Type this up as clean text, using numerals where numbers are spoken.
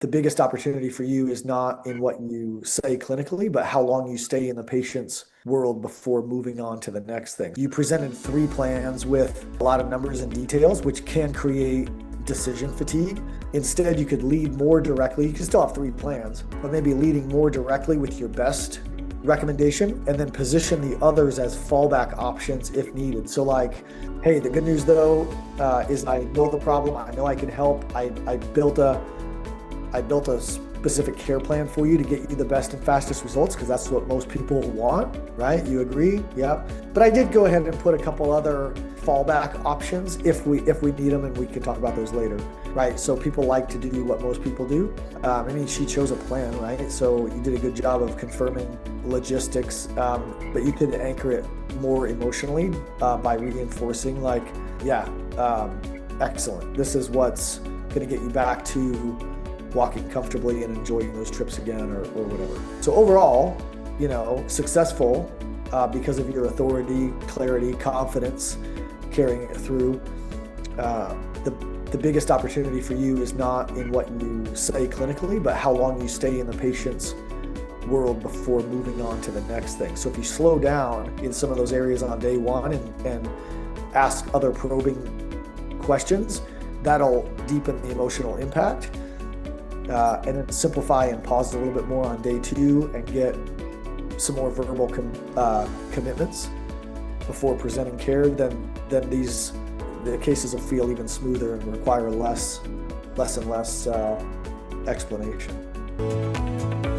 the biggest opportunity for you is not in what you say clinically, but how long you stay in the patient's world before moving on to the next thing. You presented 3 plans with a lot of numbers and details, which can create decision fatigue. Instead, you could lead more directly. You can still have 3 plans, but maybe leading more directly with your best recommendation and then position the others as fallback options if needed. So like, hey, the good news though is I know the problem. I know I can help. I built a specific care plan for you to get you the best and fastest results because that's what most people want, right? You agree? Yeah. But I did go ahead and put a couple other fallback options if we need them, and we can talk about those later, right? So people like to do what most people do. She chose a plan, right? So you did a good job of confirming logistics, but you could anchor it more emotionally by reinforcing like, excellent. This is what's going to get you back to walking comfortably and enjoying those trips again or whatever. So overall, successful because of your authority, clarity, confidence, carrying it through. The biggest opportunity for you is not in what you say clinically, but how long you stay in the patient's world before moving on to the next thing. So if you slow down in some of those areas on day 1 and ask other probing questions, that'll deepen the emotional impact. And then simplify and pause a little bit more on day 2 and get some more verbal commitments before presenting care, then the cases will feel even smoother and require less and less explanation.